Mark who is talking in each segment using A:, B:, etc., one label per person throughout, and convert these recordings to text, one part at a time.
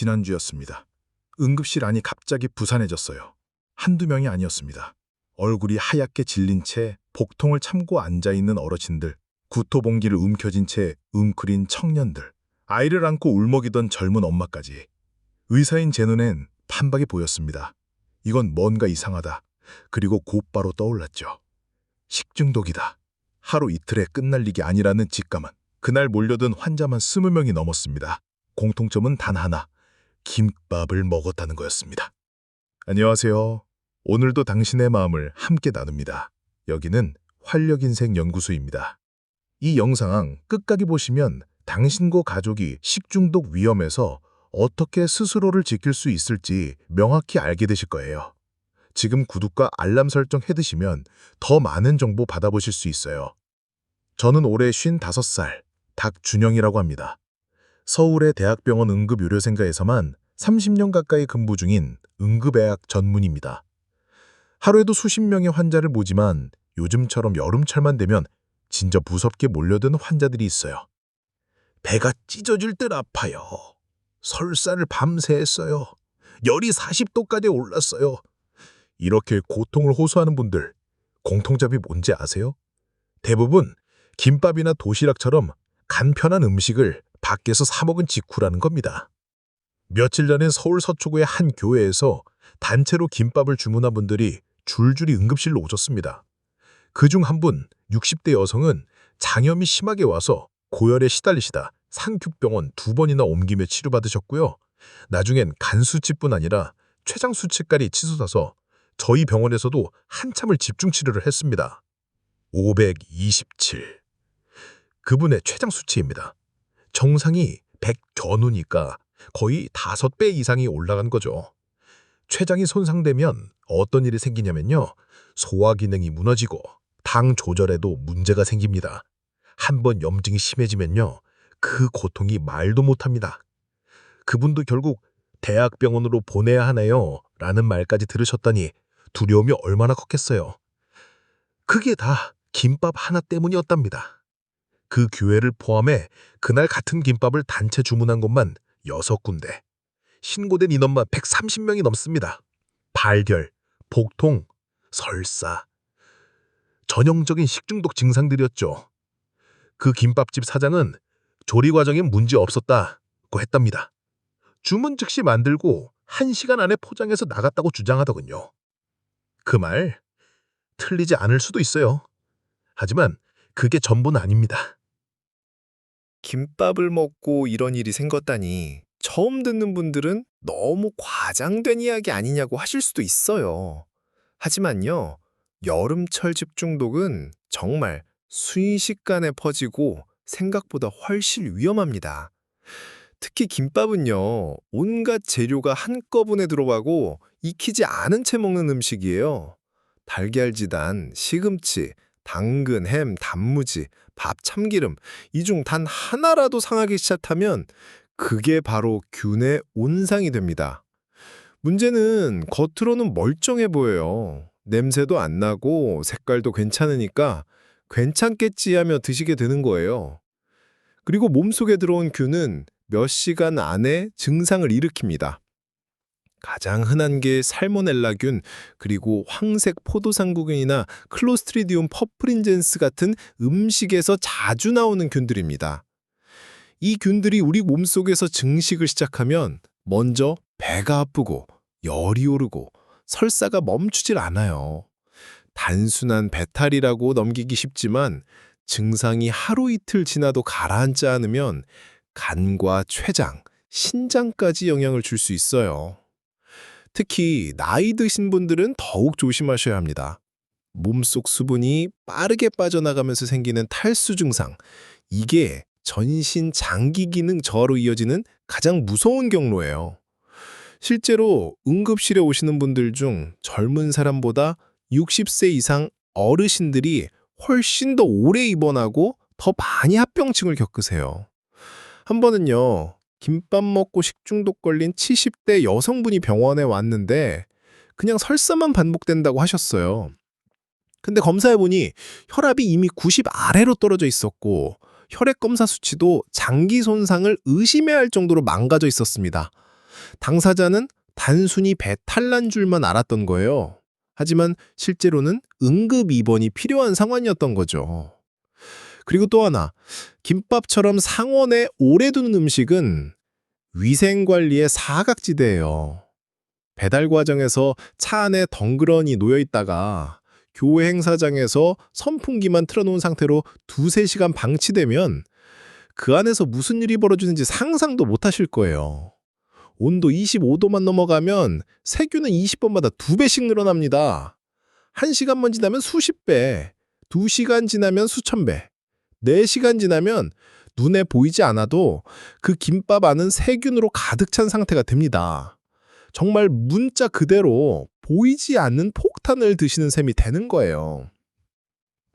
A: 지난주였습니다. 응급실 안이 갑자기 부산해졌어요. 한두 명이 아니었습니다. 얼굴이 하얗게 질린 채 복통을 참고 앉아있는 어르신들, 구토봉기를 움켜쥔 채 웅크린 청년들, 아이를 안고 울먹이던 젊은 엄마까지. 의사인 제 눈엔 판박이 보였습니다. 이건 뭔가 이상하다. 그리고 곧바로 떠올랐죠. 식중독이다. 하루 이틀에 끝날 일이 아니라는 직감은. 그날 몰려든 환자만 20명이 넘었습니다. 공통점은 단 하나, 김밥을 먹었다는 거였습니다. 안녕하세요. 오늘도 당신의 마음을 함께 나눕니다. 여기는 활력인생연구소입니다. 이 영상 끝까지 보시면 당신과 가족이 식중독 위험에서 어떻게 스스로를 지킬 수 있을지 명확히 알게 되실 거예요. 지금 구독과 알람 설정 해두시면 더 많은 정보 받아보실 수 있어요. 저는 올해 55살, 닥준영이라고 합니다. 서울의 대학병원 응급의료센터에서만 30년 가까이 근무 중인 응급의학 전문의입니다. 하루에도 수십 명의 환자를 보지만 요즘처럼 여름철만 되면 진짜 무섭게 몰려드는 환자들이 있어요. 배가 찢어질 듯 아파요. 설사를 밤새 했어요. 열이 40도까지 올랐어요. 이렇게 고통을 호소하는 분들, 공통점이 뭔지 아세요? 대부분 김밥이나 도시락처럼 간편한 음식을 밖에서 사 먹은 직후라는 겁니다. 며칠 전엔 서울 서초구의 한 교회에서 단체로 김밥을 주문한 분들이 줄줄이 응급실로 오셨습니다. 그중 한 분, 60대 여성은 장염이 심하게 와서 고열에 시달리시다 상급병원 2번이나 옮기며 치료받으셨고요. 나중엔 간 수치뿐 아니라 췌장 수치까지 치솟아서 저희 병원에서도 한참을 집중 치료를 했습니다. 527. 그분의 췌장 수치입니다. 정상이 100 전후니까 거의 5배 이상이 올라간 거죠. 췌장이 손상되면 어떤 일이 생기냐면요. 소화 기능이 무너지고 당 조절에도 문제가 생깁니다. 한번 염증이 심해지면요. 그 고통이 말도 못합니다. 그분도 결국 대학병원으로 보내야 하나요? 라는 말까지 들으셨다니 두려움이 얼마나 컸겠어요. 그게 다 김밥 하나 때문이었답니다. 그 교회를 포함해 그날 같은 김밥을 단체 주문한 곳만 6군데. 신고된 인원만 130명이 넘습니다. 발열, 복통, 설사. 전형적인 식중독 증상들이었죠. 그 김밥집 사장은 조리 과정에 문제 없었다고 했답니다. 주문 즉시 만들고 1시간 안에 포장해서 나갔다고 주장하더군요. 그 말 틀리지 않을 수도 있어요. 하지만 그게 전부는 아닙니다.
B: 김밥을 먹고 이런 일이 생겼다니 처음 듣는 분들은 너무 과장된 이야기 아니냐고 하실 수도 있어요. 하지만요, 여름철 집중독은 정말 순식간에 퍼지고 생각보다 훨씬 위험합니다. 특히 김밥은요, 온갖 재료가 한꺼번에 들어가고 익히지 않은 채 먹는 음식이에요. 달걀지단, 시금치, 당근, 햄, 단무지, 밥, 참기름 이 중 단 하나라도 상하기 시작하면 그게 바로 균의 온상이 됩니다. 문제는 겉으로는 멀쩡해 보여요. 냄새도 안 나고 색깔도 괜찮으니까 괜찮겠지 하며 드시게 되는 거예요. 그리고 몸속에 들어온 균은 몇 시간 안에 증상을 일으킵니다. 가장 흔한 게 살모넬라균, 그리고 황색 포도상구균이나 클로스트리디움 퍼프린젠스 같은 음식에서 자주 나오는 균들입니다. 이 균들이 우리 몸속에서 증식을 시작하면 먼저 배가 아프고 열이 오르고 설사가 멈추질 않아요. 단순한 배탈이라고 넘기기 쉽지만 증상이 하루 이틀 지나도 가라앉지 않으면 간과 췌장, 신장까지 영향을 줄 수 있어요. 특히 나이 드신 분들은 더욱 조심하셔야 합니다. 몸속 수분이 빠르게 빠져나가면서 생기는 탈수 증상, 이게 전신 장기 기능 저하로 이어지는 가장 무서운 경로예요. 실제로 응급실에 오시는 분들 중 젊은 사람보다 60세 이상 어르신들이 훨씬 더 오래 입원하고 더 많이 합병증을 겪으세요. 한 번은요, 김밥 먹고 식중독 걸린 70대 여성분이 병원에 왔는데 그냥 설사만 반복된다고 하셨어요. 근데 검사해보니 혈압이 이미 90 아래로 떨어져 있었고 혈액 검사 수치도 장기 손상을 의심해야 할 정도로 망가져 있었습니다. 당사자는 단순히 배탈 난 줄만 알았던 거예요. 하지만 실제로는 응급 입원이 필요한 상황이었던 거죠. 그리고 또 하나, 김밥처럼 상온에 오래 두는 음식은 위생관리의 사각지대예요. 배달 과정에서 차 안에 덩그러니 놓여 있다가 교회 행사장에서 선풍기만 틀어놓은 상태로 2~3시간 방치되면 그 안에서 무슨 일이 벌어지는지 상상도 못 하실 거예요. 온도 25도만 넘어가면 세균은 20번마다 2배씩 늘어납니다. 1시간만 지나면 수십 배, 2시간 지나면 수천 배, 4시간 지나면 눈에 보이지 않아도 그 김밥 안은 세균으로 가득 찬 상태가 됩니다. 정말 문자 그대로 보이지 않는 폭탄을 드시는 셈이 되는 거예요.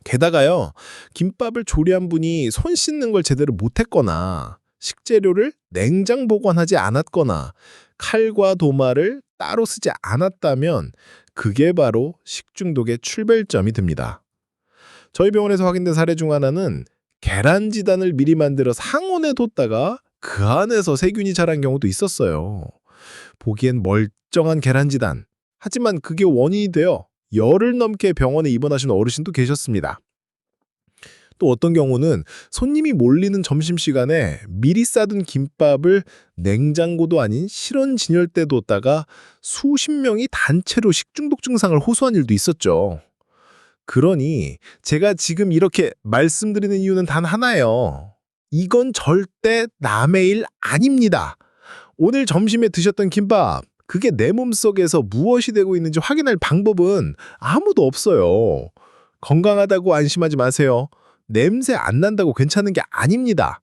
B: 게다가요, 김밥을 조리한 분이 손 씻는 걸 제대로 못했거나 식재료를 냉장 보관하지 않았거나 칼과 도마를 따로 쓰지 않았다면 그게 바로 식중독의 출발점이 됩니다. 저희 병원에서 확인된 사례 중 하나는 계란지단을 미리 만들어 상온에 뒀다가 그 안에서 세균이 자란 경우도 있었어요. 보기엔 멀쩡한 계란지단. 하지만 그게 원인이 되어 열흘 넘게 병원에 입원하신 어르신도 계셨습니다. 또 어떤 경우는 손님이 몰리는 점심시간에 미리 싸둔 김밥을 냉장고도 아닌 실온 진열대에 뒀다가 수십 명이 단체로 식중독 증상을 호소한 일도 있었죠. 그러니 제가 지금 이렇게 말씀드리는 이유는 단 하나예요. 이건 절대 남의 일 아닙니다. 오늘 점심에 드셨던 김밥, 그게 내 몸속에서 무엇이 되고 있는지 확인할 방법은 아무도 없어요. 건강하다고 안심하지 마세요. 냄새 안 난다고 괜찮은 게 아닙니다.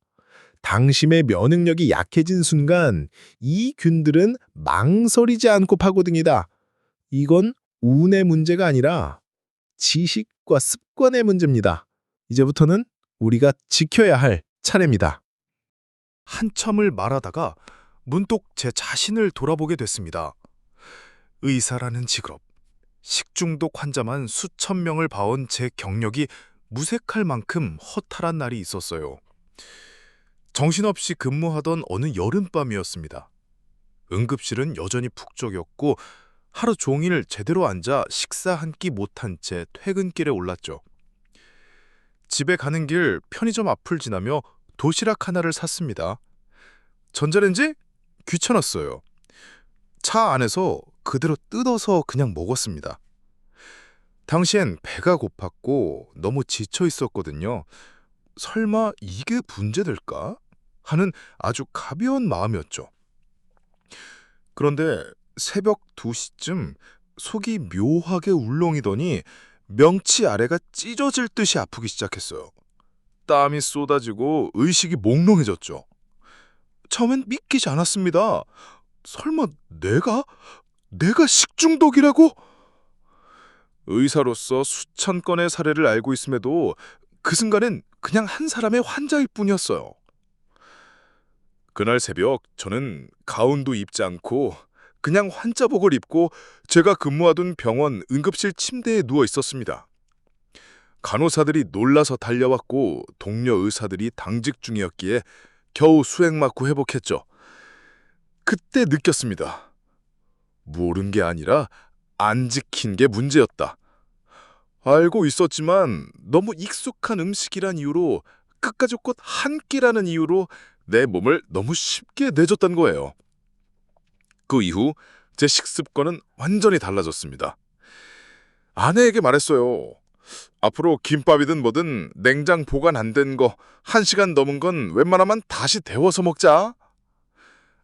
B: 당신의 면역력이 약해진 순간 이 균들은 망설이지 않고 파고듭니다. 이건 운의 문제가 아니라 지식과 습관의 문제입니다. 이제부터는 우리가 지켜야 할 차례입니다.
C: 한참을 말하다가 문득 제 자신을 돌아보게 됐습니다. 의사라는 직업, 식중독 환자만 수천 명을 봐온 제 경력이 무색할 만큼 허탈한 날이 있었어요. 정신없이 근무하던 어느 여름밤이었습니다. 응급실은 여전히 북적였고 하루 종일 제대로 앉아 식사 한 끼 못한 채 퇴근길에 올랐죠. 집에 가는 길 편의점 앞을 지나며 도시락 하나를 샀습니다. 전자레인지? 귀찮았어요. 차 안에서 그대로 뜯어서 그냥 먹었습니다. 당시엔 배가 고팠고 너무 지쳐 있었거든요. 설마 이게 문제될까? 하는 아주 가벼운 마음이었죠. 그런데 새벽 2시쯤 속이 묘하게 울렁이더니 명치 아래가 찢어질 듯이 아프기 시작했어요. 땀이 쏟아지고 의식이 몽롱해졌죠. 처음엔 믿기지 않았습니다. 설마 내가 식중독이라고? 의사로서 수천 건의 사례를 알고 있음에도 그 순간엔 그냥 한 사람의 환자일 뿐이었어요. 그날 새벽 저는 가운도 입지 않고 그냥 환자복을 입고 제가 근무하던 병원 응급실 침대에 누워 있었습니다. 간호사들이 놀라서 달려왔고 동료 의사들이 당직 중이었기에 겨우 수액 맞고 회복했죠. 그때 느꼈습니다. 모른 게 아니라 안 지킨 게 문제였다. 알고 있었지만 너무 익숙한 음식이란 이유로 끝까지 곧 한 끼라는 이유로 내 몸을 너무 쉽게 내줬던 거예요. 그 이후 제 식습관은 완전히 달라졌습니다. 아내에게 말했어요. 앞으로 김밥이든 뭐든 냉장 보관 안 된 거 1시간 넘은 건 웬만하면 다시 데워서 먹자.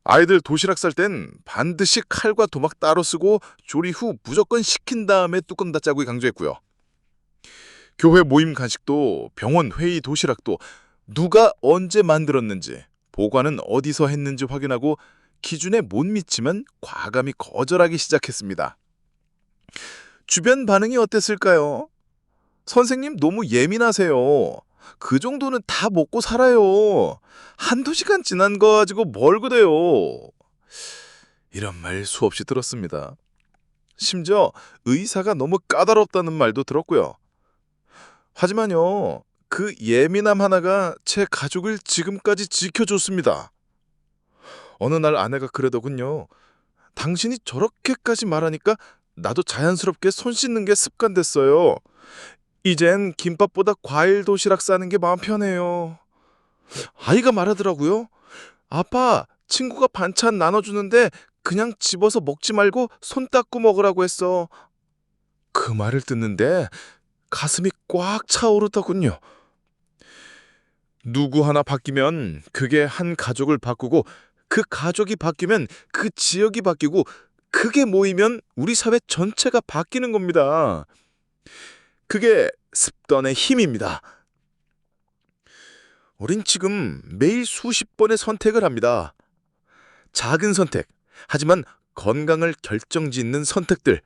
C: 아이들 도시락 쌀 땐 반드시 칼과 도막 따로 쓰고 조리 후 무조건 식힌 다음에 뚜껑 닫자고 강조했고요. 교회 모임 간식도 병원 회의 도시락도 누가 언제 만들었는지 보관은 어디서 했는지 확인하고 기준에 못 미치면 과감히 거절하기 시작했습니다. 주변 반응이 어땠을까요? 선생님 너무 예민하세요. 그 정도는 다 먹고 살아요. 1~2시간 지난 거 가지고 뭘 그래요. 이런 말 수없이 들었습니다. 심지어 의사가 너무 까다롭다는 말도 들었고요. 하지만요, 그 예민함 하나가 제 가족을 지금까지 지켜줬습니다. 어느 날 아내가 그러더군요. 당신이 저렇게까지 말하니까 나도 자연스럽게 손 씻는 게 습관됐어요. 이젠 김밥보다 과일 도시락 싸는 게 마음 편해요. 아이가 말하더라고요. 아빠, 친구가 반찬 나눠주는데 그냥 집어서 먹지 말고 손 닦고 먹으라고 했어. 그 말을 듣는데 가슴이 꽉 차오르더군요. 누구 하나 바뀌면 그게 한 가족을 바꾸고 그 가족이 바뀌면 그 지역이 바뀌고 그게 모이면 우리 사회 전체가 바뀌는 겁니다. 그게 습관의 힘입니다. 우린 지금 매일 수십 번의 선택을 합니다. 작은 선택, 하지만 건강을 결정짓는 선택들.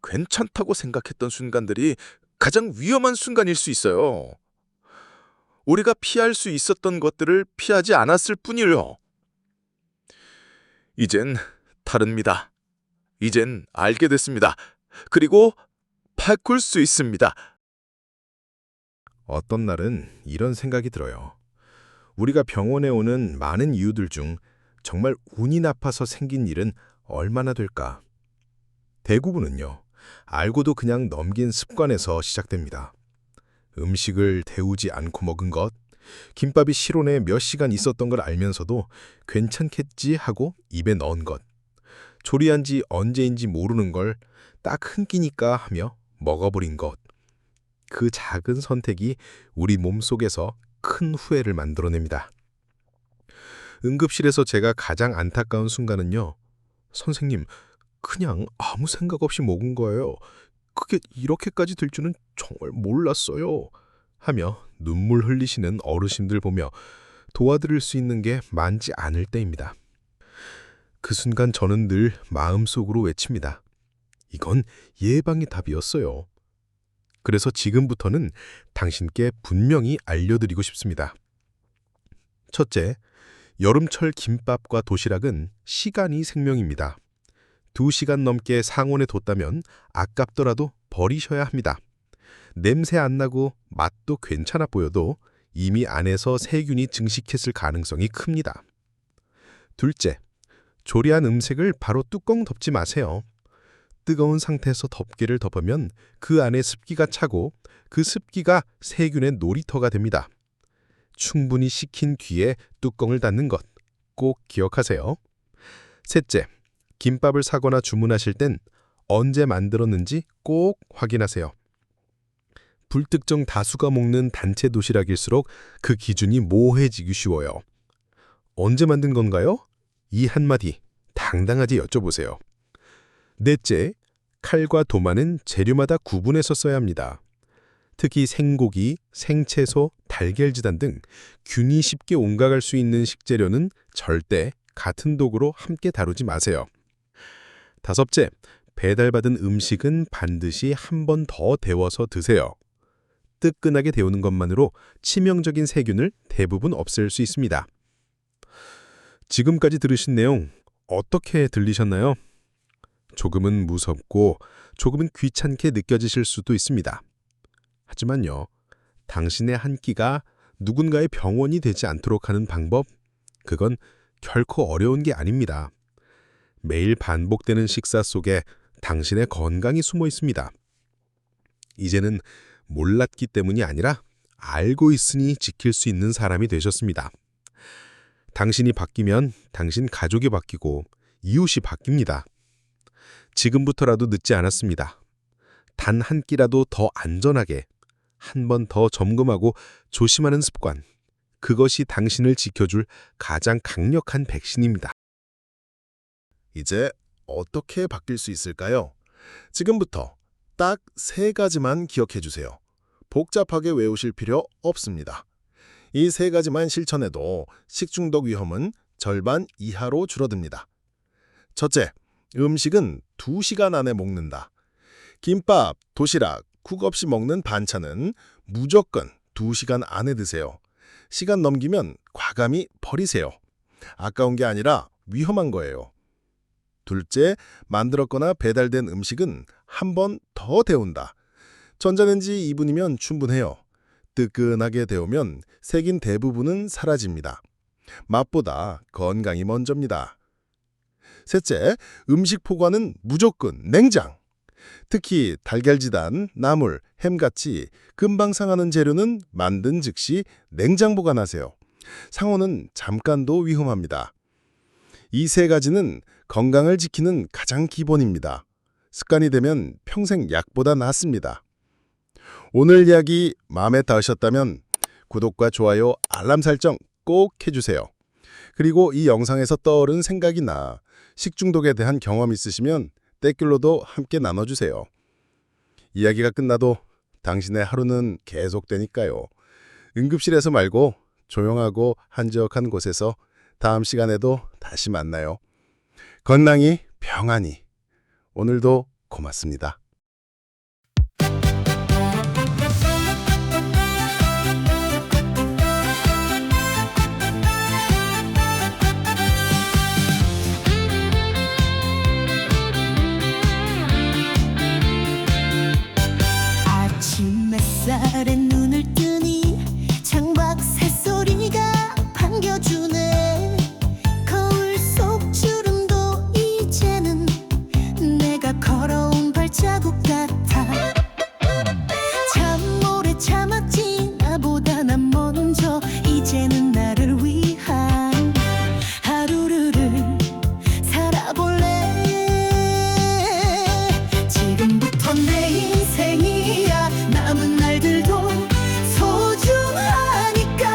C: 괜찮다고 생각했던 순간들이 가장 위험한 순간일 수 있어요. 우리가 피할 수 있었던 것들을 피하지 않았을 뿐이에요. 이젠 다릅니다. 이젠 알게 됐습니다. 그리고 바꿀 수 있습니다.
A: 어떤 날은 이런 생각이 들어요. 우리가 병원에 오는 많은 이유들 중 정말 운이 나빠서 생긴 일은 얼마나 될까? 대부분은요, 알고도 그냥 넘긴 습관에서 시작됩니다. 음식을 데우지 않고 먹은 것, 김밥이 실온에 몇 시간 있었던 걸 알면서도 괜찮겠지 하고 입에 넣은 것, 조리한 지 언제인지 모르는 걸 딱 한 끼니까 하며 먹어버린 것. 그 작은 선택이 우리 몸속에서 큰 후회를 만들어냅니다. 응급실에서 제가 가장 안타까운 순간은요. 선생님, 그냥 아무 생각 없이 먹은 거예요. 그게 이렇게까지 될 줄은 정말 몰랐어요. 하며 눈물 흘리시는 어르신들 보며 도와드릴 수 있는 게 많지 않을 때입니다. 그 순간 저는 늘 마음속으로 외칩니다. 이건 예방의 답이었어요. 그래서 지금부터는 당신께 분명히 알려드리고 싶습니다. 첫째, 여름철 김밥과 도시락은 시간이 생명입니다. 2시간 넘게 상온에 뒀다면 아깝더라도 버리셔야 합니다. 냄새 안 나고 맛도 괜찮아 보여도 이미 안에서 세균이 증식했을 가능성이 큽니다. 둘째, 조리한 음식을 바로 뚜껑 덮지 마세요. 뜨거운 상태에서 덮개를 덮으면 그 안에 습기가 차고 그 습기가 세균의 놀이터가 됩니다. 충분히 식힌 뒤에 뚜껑을 닫는 것 꼭 기억하세요. 셋째, 김밥을 사거나 주문하실 땐 언제 만들었는지 꼭 확인하세요. 불특정 다수가 먹는 단체 도시락일수록 그 기준이 모호해지기 쉬워요. 언제 만든 건가요? 이 한마디 당당하게 여쭤보세요. 넷째, 칼과 도마는 재료마다 구분해서 써야 합니다. 특히 생고기, 생채소, 달걀지단 등 균이 쉽게 옮아갈 수 있는 식재료는 절대 같은 도구로 함께 다루지 마세요. 다섯째, 배달받은 음식은 반드시 한 번 더 데워서 드세요. 뜨끈하게 데우는 것만으로 치명적인 세균을 대부분 없앨 수 있습니다. 지금까지 들으신 내용 어떻게 들리셨나요? 조금은 무섭고 조금은 귀찮게 느껴지실 수도 있습니다. 하지만요, 당신의 한 끼가 누군가의 병원이 되지 않도록 하는 방법, 그건 결코 어려운 게 아닙니다. 매일 반복되는 식사 속에 당신의 건강이 숨어 있습니다. 이제는 몰랐기 때문이 아니라 알고 있으니 지킬 수 있는 사람이 되셨습니다. 당신이 바뀌면 당신 가족이 바뀌고 이웃이 바뀝니다. 지금부터라도 늦지 않았습니다. 단 한 끼라도 더 안전하게, 한 번 더 점검하고 조심하는 습관, 그것이 당신을 지켜줄 가장 강력한 백신입니다.
D: 이제 어떻게 바뀔 수 있을까요? 지금부터 딱 3가지만 기억해 주세요. 복잡하게 외우실 필요 없습니다. 이 3가지만 실천해도 식중독 위험은 절반 이하로 줄어듭니다. 첫째, 음식은 2시간 안에 먹는다. 김밥, 도시락, 국 없이 먹는 반찬은 무조건 2시간 안에 드세요. 시간 넘기면 과감히 버리세요. 아까운 게 아니라 위험한 거예요. 둘째, 만들었거나 배달된 음식은 한 번 더 데운다. 전자레인지 2분이면 충분해요. 뜨끈하게 데우면 색인 대부분은 사라집니다. 맛보다 건강이 먼저입니다. 셋째, 음식 포관은 무조건 냉장. 특히 달걀지단, 나물, 햄같이 금방 상하는 재료는 만든 즉시 냉장 보관하세요. 상온은 잠깐도 위험합니다. 이 세 가지는 건강을 지키는 가장 기본입니다. 습관이 되면 평생 약보다 낫습니다. 오늘 이야기 마음에 닿으셨다면 구독과 좋아요, 알람 설정 꼭 해주세요. 그리고 이 영상에서 떠오른 생각이나 식중독에 대한 경험 있으시면 댓글로도 함께 나눠주세요. 이야기가 끝나도 당신의 하루는 계속되니까요. 응급실에서 말고 조용하고 한적한 곳에서 다음 시간에도 다시 만나요. 건강히 평안히. 오늘도 고맙습니다.
E: 아침 햇살에 눈을 뜨니 창밖 새소리가 반겨주네. 거울 속 주름도 이제는 내가 걸어온 발자국 같아. 참 오래 참았지 나보다 난 먼저. 이제는 나를 위한 하루를 살아볼래. 지금부터 내 인생이야. 남은 날들도 소중하니까.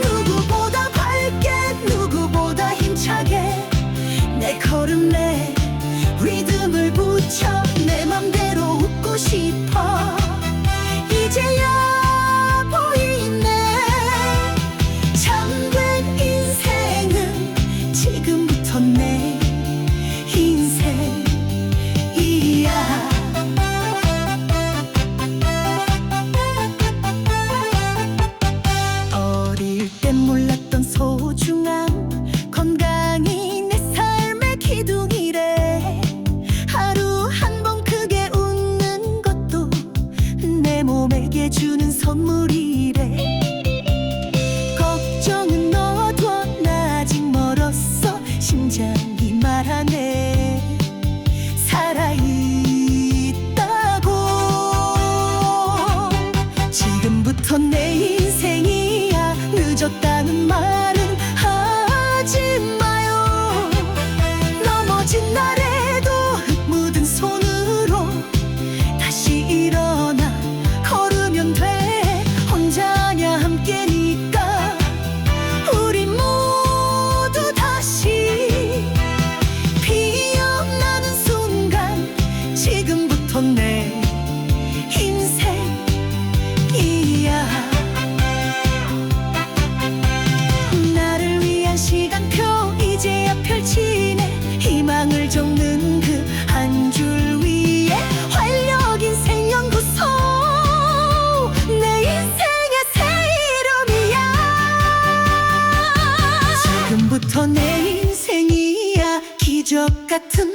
E: 누구보다 밝게 누구보다 힘차게 내 걸음 내 리듬을 붙여 내 맘대로 웃고 싶어. 이제야 보이네. 참된 인생은 지금부터 내 인생이야. 어릴 땐 몰랐던 소중함. 건강이 내 삶의 기둥이래. 하루 한 번 크게 웃는 것도 내 몸에게 주는 선물이래. 걱정은 너도 나 아직 멀었어. 심장이 말하네. 살아있다고. 지금부터 내 인생이야. 늦었다는 말은 하지 마요. 넘어진 날에도 흙 묻은 손으로 다시 일어나 걸으면 돼. 혼자냐 함께니까. 우리 모두 다시 피어나는 순간. 지금부터 내 인생이야. 나를 위한 시간표 이제야 펼치네. 희망을 적는 그 한 줄 위에 활력 인생 연구소. 내 인생의 새 이름이야. 지금부터 내 인생이야. 기적 같은